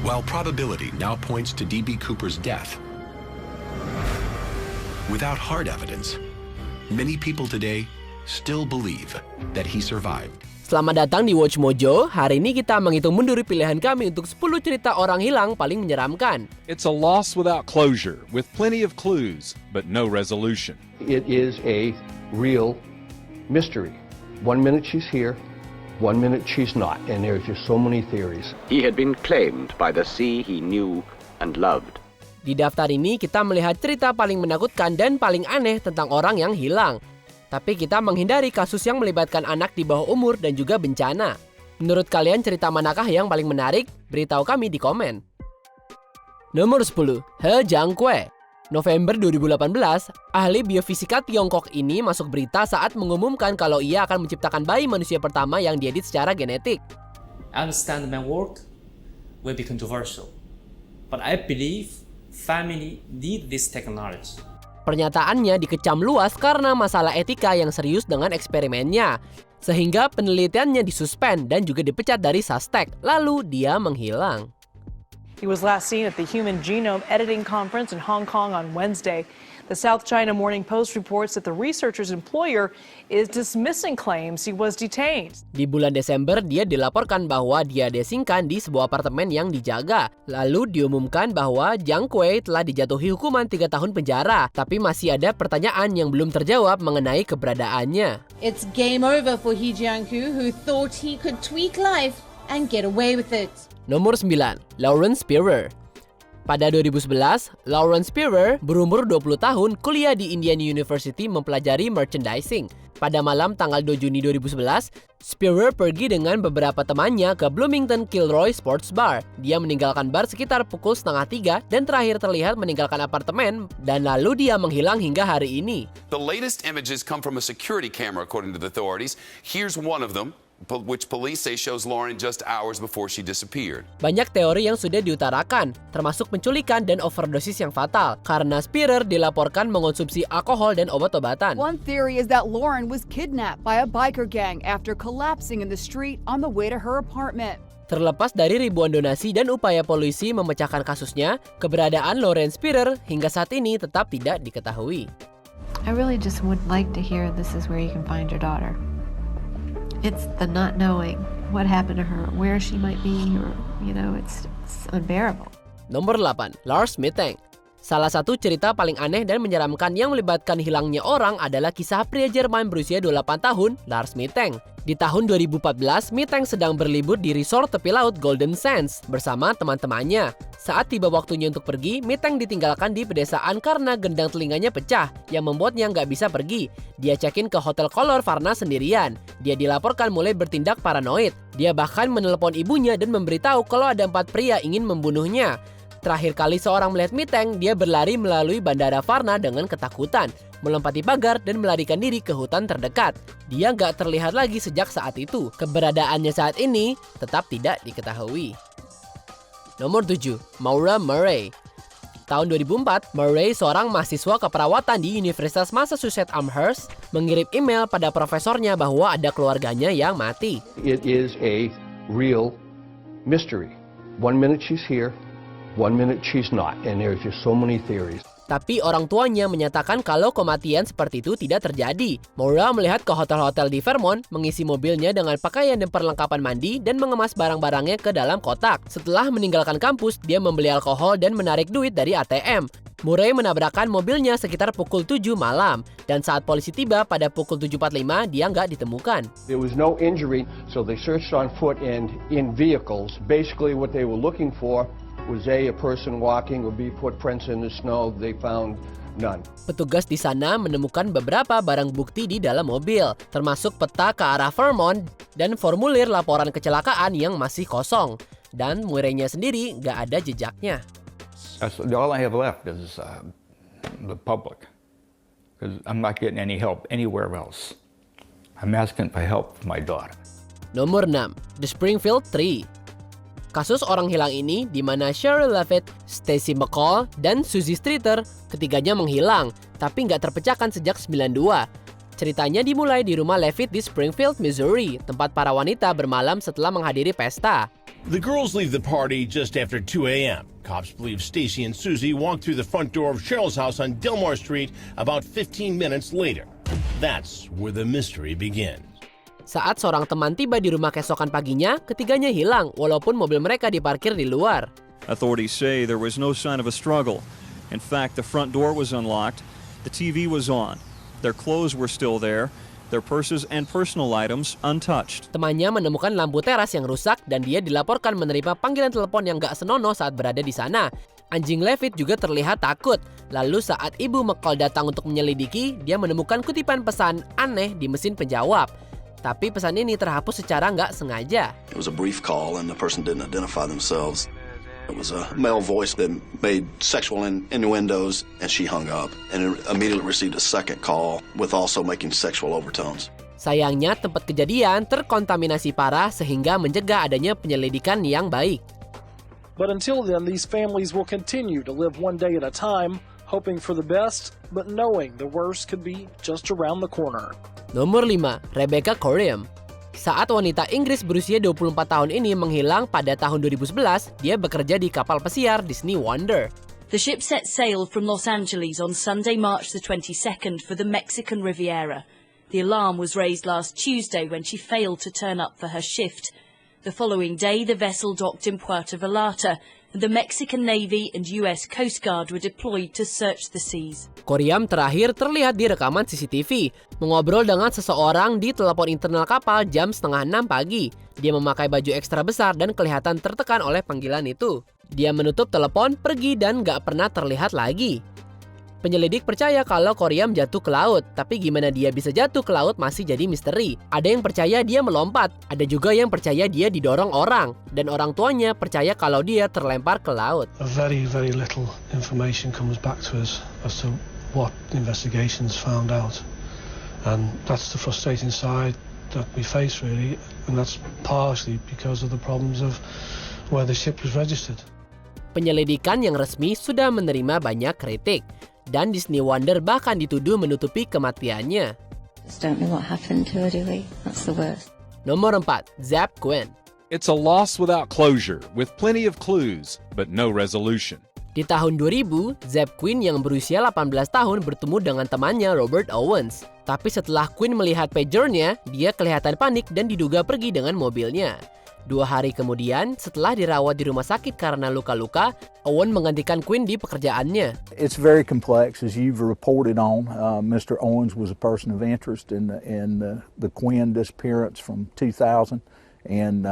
While probability now points to D.B. Cooper's death, without hard evidence, many people today still believe that he survived. Selamat datang di Watch Mojo. Hari ini kita menghitung mundur pilihan kami untuk 10 cerita orang hilang paling menyeramkan. It's a loss without closure, with plenty of clues, but no resolution. It is a real mystery. 1 minute she's here, 1 minute she's not, and there's just so many theories. He had been claimed by the sea he knew and loved. Di daftar ini kita melihat cerita paling menakutkan dan paling aneh tentang orang yang hilang. Tapi kita menghindari kasus yang melibatkan anak di bawah umur dan juga bencana. Menurut kalian cerita manakah yang paling menarik? Beritahu kami di komen. Nomor 10, He Jiankui. November 2018, ahli biofisika Tiongkok ini masuk berita saat mengumumkan kalau ia akan menciptakan bayi manusia pertama yang diedit secara genetik. I understand my work will be controversial, but I believe family need this technology. Pernyataannya dikecam luas karena masalah etika yang serius dengan eksperimennya, sehingga penelitiannya disuspend dan juga dipecat dari SASTEC, lalu dia menghilang. He was last seen at the Human Genome Editing Conference in Hong Kong on Wednesday. The South China Morning Post reports that the researcher's employer is dismissing claims he was detained. Di bulan Desember, dia dilaporkan bahwa dia diasingkan di sebuah apartemen yang dijaga. Lalu diumumkan bahwa Jiankui telah dijatuhi hukuman 3 tahun penjara, tapi masih ada pertanyaan yang belum terjawab mengenai keberadaannya. It's game over for He Jiankui, who thought he could tweak life and get away with it. Nomor 9, Lawrence Spearer. Pada 2011, Lawrence Spearer berumur 20 tahun kuliah di Indiana University mempelajari merchandising. Pada malam tanggal 2 Juni 2011, Spearer pergi dengan beberapa temannya ke Bloomington Kilroy Sports Bar. Dia meninggalkan bar sekitar pukul 2:30 dan terakhir terlihat meninggalkan apartemen dan lalu dia menghilang hingga hari ini. The latest images come from a security camera according to the authorities. Here's one of them, which police say shows Lauren just hours before she disappeared. Banyak teori yang sudah diutarakan, termasuk penculikan dan overdosis yang fatal, karena Spearer dilaporkan mengonsumsi alkohol dan obat-obatan. One theory is that Lauren was kidnapped by a biker gang after collapsing in the street on the way to her apartment. Terlepas dari ribuan donasi dan upaya polisi memecahkan kasusnya, keberadaan Lawrence Spearer hingga saat ini tetap tidak diketahui. I really just would like to hear this is where you can find your daughter. It's the not knowing what happened to her, where she might be, or, it's unbearable. Nomor 8, Lars Mittank. Salah satu cerita paling aneh dan menyeramkan yang melibatkan hilangnya orang adalah kisah pria Jerman berusia 28 tahun, Lars Mittank. Di tahun 2014, Mittank sedang berlibur di resort tepi laut Golden Sands bersama teman-temannya. Saat tiba waktunya untuk pergi, Mittank ditinggalkan di pedesaan karena gendang telinganya pecah, yang membuatnya nggak bisa pergi. Dia check-in ke Hotel Color Varna sendirian. Dia dilaporkan mulai bertindak paranoid. Dia bahkan menelepon ibunya dan memberitahu kalau ada 4 pria ingin membunuhnya. Terakhir kali seorang melihat Mittank, dia berlari melalui Bandara Varna dengan ketakutan, melompati pagar dan melarikan diri ke hutan terdekat. Dia nggak terlihat lagi sejak saat itu. Keberadaannya saat ini tetap tidak diketahui. Nomor 7, Maura Murray. Tahun 2004, Murray, seorang mahasiswa keperawatan di Universitas Massachusetts Amherst, mengirim email pada profesornya bahwa ada keluarganya yang mati. It is a real mystery. 1 minute she's here, 1 minute she's not, and there's just so many theories. Tapi orang tuanya menyatakan kalau kematian seperti itu tidak terjadi. Maura melihat ke hotel-hotel di Vermont, mengisi mobilnya dengan pakaian dan perlengkapan mandi, dan mengemas barang-barangnya ke dalam kotak. Setelah meninggalkan kampus, dia membeli alkohol dan menarik duit dari ATM. Murray menabrakkan mobilnya sekitar pukul 7 malam, dan saat polisi tiba pada pukul 7.45, dia nggak ditemukan. There was no injury, so they searched on foot and in vehicles. Basically what they were looking for was a person walking or be footprints in the snow. They found none. Petugas di sana menemukan beberapa barang bukti di dalam mobil, termasuk peta ke arah Vermont dan formulir laporan kecelakaan yang masih kosong. Dan Murray-nya sendiri nggak ada jejaknya. All I have left is the public, because I'm not getting any help anywhere else. I'm asking for help for my daughter. Nomor 6, The Springfield Tree. Kasus orang hilang ini di mana Cheryl Leavitt, Stacy McCall, dan Susie Streeter ketiganya menghilang, tapi nggak terpecahkan sejak 92. Ceritanya dimulai di rumah Leavitt di Springfield, Missouri, tempat para wanita bermalam setelah menghadiri pesta. The girls leave the party just after 2 a.m. Cops believe Stacy and Susie walked through the front door of Cheryl's house on Delmar Street about 15 minutes later. That's where the mystery begins. Saat seorang teman tiba di rumah keesokan paginya, ketiganya hilang walaupun mobil mereka diparkir di luar. Authorities say there was no sign of a struggle. In fact, the front door was unlocked, the TV was on, their clothes were still there, their purses and personal items untouched. Temannya menemukan lampu teras yang rusak dan dia dilaporkan menerima panggilan telepon yang gak senonoh saat berada di sana. Anjing Levitt juga terlihat takut. Lalu saat ibu McCall datang untuk menyelidiki, dia menemukan kutipan pesan aneh di mesin penjawab. Tapi pesan ini terhapus secara nggak sengaja. It was a brief call and the person didn't identify themselves. It was a male voice that made sexual innuendos and she hung up and immediately received a second call with also making sexual overtones. Sayangnya tempat kejadian terkontaminasi parah sehingga mencegah adanya penyelidikan yang baik. But until then, these families will continue to live one day at a time, hoping for the best, but knowing the worst could be just around the corner. Nomor 5, Rebecca Corriam. Saat wanita Inggris berusia 24 tahun ini menghilang pada tahun 2011, dia bekerja di kapal pesiar Disney Wonder. The ship set sail from Los Angeles on Sunday, March the 22nd for the Mexican Riviera. The alarm was raised last Tuesday when she failed to turn up for her shift. The following day, the vessel docked in Puerto Vallarta, and the Mexican Navy and US Coast Guard were deployed to search the seas. Corriam terakhir terlihat di rekaman CCTV, mengobrol dengan seseorang di telepon internal kapal jam 5:30 pagi. Dia memakai baju ekstra besar dan kelihatan tertekan oleh panggilan itu. Dia menutup telepon, pergi dan gak pernah terlihat lagi. Penyelidik percaya kalau Corriam jatuh ke laut, tapi gimana dia bisa jatuh ke laut masih jadi misteri. Ada yang percaya dia melompat, ada juga yang percaya dia didorong orang, dan orang tuanya percaya kalau dia terlempar ke laut. Very little information comes back to us as to what investigations found out, and that's the frustrating side that we face really, and that's partially because of the problems of where the ship was registered. Penyelidikan yang resmi sudah menerima banyak kritik. Dan Disney Wonder bahkan dituduh menutupi kematiannya. Just don't know what happened to her, do we? That's the worst. Nomor 4, Zap Quinn. It's a loss without closure, with plenty of clues, but no resolution. Di tahun 2000, Zap Quinn yang berusia 18 tahun bertemu dengan temannya Robert Owens. Tapi setelah Quinn melihat pagernya, dia kelihatan panik dan diduga pergi dengan mobilnya. 2 hari kemudian, setelah dirawat di rumah sakit karena luka-luka, Owen menggantikan Quinn di pekerjaannya. It's very complex, as you've reported on. Mr. Owens was a person of interest in the Quinn disappearance from 2000, and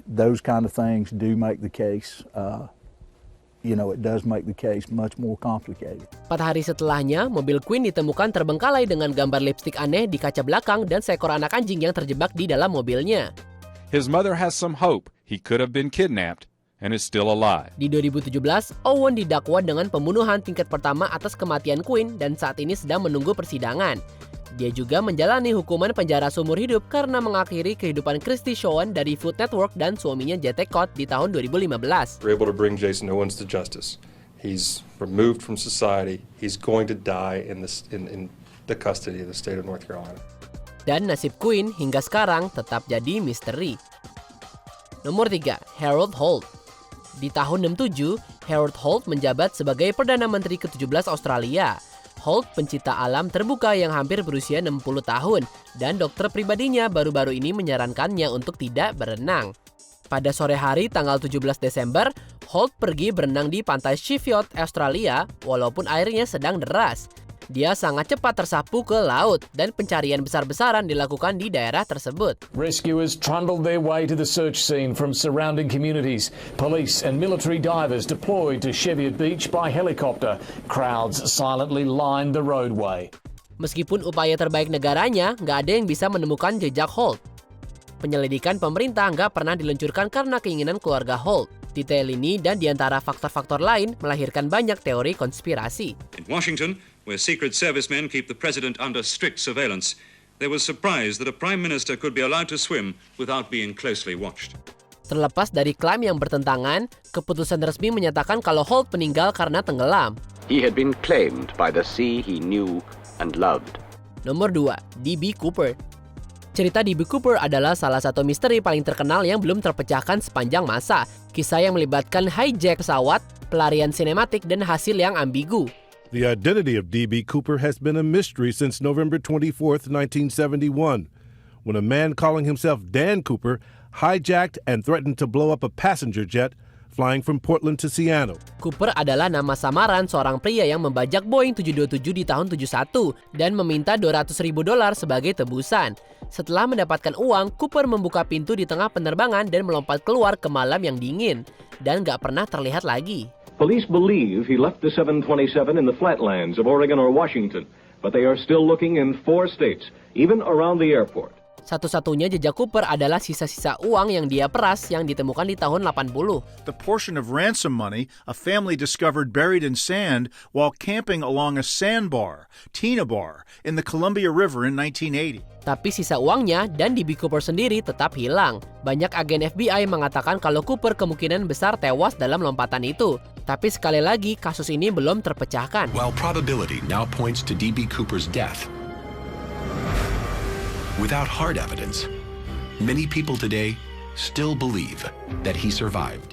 those kind of things do make the case. It does make the case much more complicated. 4 hari setelahnya, mobil Quinn ditemukan terbengkalai dengan gambar lipstik aneh di kaca belakang dan seekor anak anjing yang terjebak di dalam mobilnya. His mother has some hope he could have been kidnapped and is still alive. Di 2017, Owen didakwa dengan pembunuhan tingkat pertama atas kematian Quinn dan saat ini sedang menunggu persidangan. Dia juga menjalani hukuman penjara seumur hidup karena mengakhiri kehidupan Christy Schoen dari Food Network dan suaminya J.T. Cott di tahun 2015. We're able to bring Jason Owens to justice. He's removed from society. He's going to die in the custody of the state of North Carolina. Dan nasib Quinn hingga sekarang tetap jadi misteri. Nomor 3, Harold Holt. Di tahun 67, Harold Holt menjabat sebagai Perdana Menteri ke-17 Australia. Holt pencipta alam terbuka yang hampir berusia 60 tahun, dan dokter pribadinya baru-baru ini menyarankannya untuk tidak berenang. Pada sore hari tanggal 17 Desember, Holt pergi berenang di pantai Sheffield, Australia, walaupun airnya sedang deras. Dia sangat cepat tersapu ke laut dan pencarian besar-besaran dilakukan di daerah tersebut. Rescuers trundled their way to the search scene from surrounding communities. Police and military divers deployed to Cheviot Beach by helicopter. Crowds silently lined the roadway. Meskipun upaya terbaik negaranya, nggak ada yang bisa menemukan jejak Holt. Penyelidikan pemerintah nggak pernah diluncurkan karena keinginan keluarga Holt. Detail ini dan diantara faktor-faktor lain melahirkan banyak teori konspirasi. In Washington, where Secret Service men keep the president under strict surveillance, they were surprised that a prime minister could be allowed to swim without being closely watched. Terlepas dari klaim yang bertentangan, keputusan resmi menyatakan kalau Holt meninggal karena tenggelam. He had been claimed by the sea he knew and loved. Nomor 2, D.B. Cooper. Cerita D.B. Cooper adalah salah satu misteri paling terkenal yang belum terpecahkan sepanjang masa. Kisah yang melibatkan hijack pesawat, pelarian sinematik, dan hasil yang ambigu. The identity of D.B. Cooper has been a mystery since November 24, 1971, when a man calling himself Dan Cooper hijacked and threatened to blow up a passenger jet flying from Portland to Seattle. Cooper adalah nama samaran seorang pria yang membajak Boeing 727 di tahun 71 dan meminta $200.000 sebagai tebusan. Setelah mendapatkan uang, Cooper membuka pintu di tengah penerbangan dan melompat keluar ke malam yang dingin dan gak pernah terlihat lagi. Police believe he left the 727 in the flatlands of Oregon or Washington, but they are still looking in 4 states, even around the airport. Satu-satunya jejak Cooper adalah sisa-sisa uang yang dia peras yang ditemukan di tahun 80. The portion of ransom money a family discovered buried in sand while camping along a sandbar, Tina Bar, in the Columbia River in 1980. Tapi sisa uangnya dan D.B. Cooper sendiri tetap hilang. Banyak agen FBI mengatakan kalau Cooper kemungkinan besar tewas dalam lompatan itu. Tapi sekali lagi, kasus ini belum terpecahkan. While probability now points to D.B. Cooper's death, without hard evidence, many people today still believe that he survived.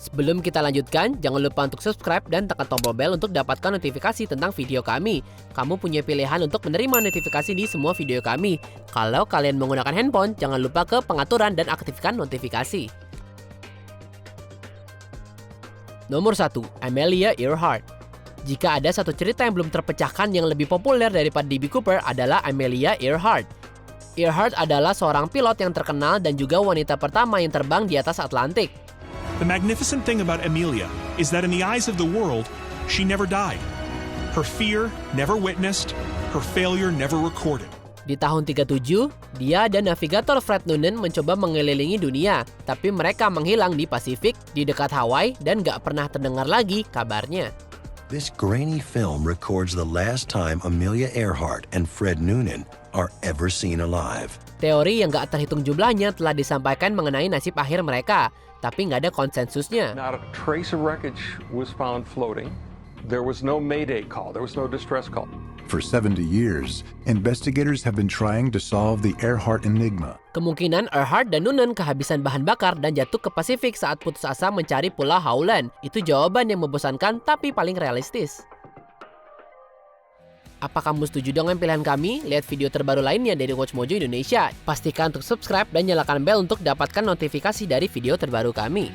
Sebelum kita lanjutkan, jangan lupa untuk subscribe dan tekan tombol bel untuk dapatkan notifikasi tentang video kami. Kamu punya pilihan untuk menerima notifikasi di semua video kami. Kalau kalian menggunakan handphone, jangan lupa ke pengaturan dan aktifkan notifikasi. Nomor 1. Amelia Earhart. Jika ada satu cerita yang belum terpecahkan yang lebih populer daripada D.B. Cooper adalah Amelia Earhart. Earhart adalah seorang pilot yang terkenal dan juga wanita pertama yang terbang di atas Atlantik. The magnificent thing about Amelia is that in the eyes of the world, she never died. Her fear never witnessed, her failure never recorded. Di tahun 37, dia dan navigator Fred Noonan mencoba mengelilingi dunia, tapi mereka menghilang di Pasifik, di dekat Hawaii, dan gak pernah terdengar lagi kabarnya. This grainy film records the last time Amelia Earhart and Fred Noonan are ever seen alive. Teori yang gak terhitung jumlahnya telah disampaikan mengenai nasib akhir mereka, tapi nggak ada konsensusnya. Not a trace of wreckage was found floating. There was no mayday call. There was no distress call. For 70 years, investigators have been trying to solve the Earhart enigma. Kemungkinan Earhart dan Noonan kehabisan bahan bakar dan jatuh ke Pasifik saat putus asa mencari Pulau Howland. Itu jawaban yang membosankan tapi paling realistis. Apa kamu setuju dengan pilihan kami? Lihat video terbaru lainnya dari Watch Mojo Indonesia. Pastikan untuk subscribe dan nyalakan bel untuk dapatkan notifikasi dari video terbaru kami.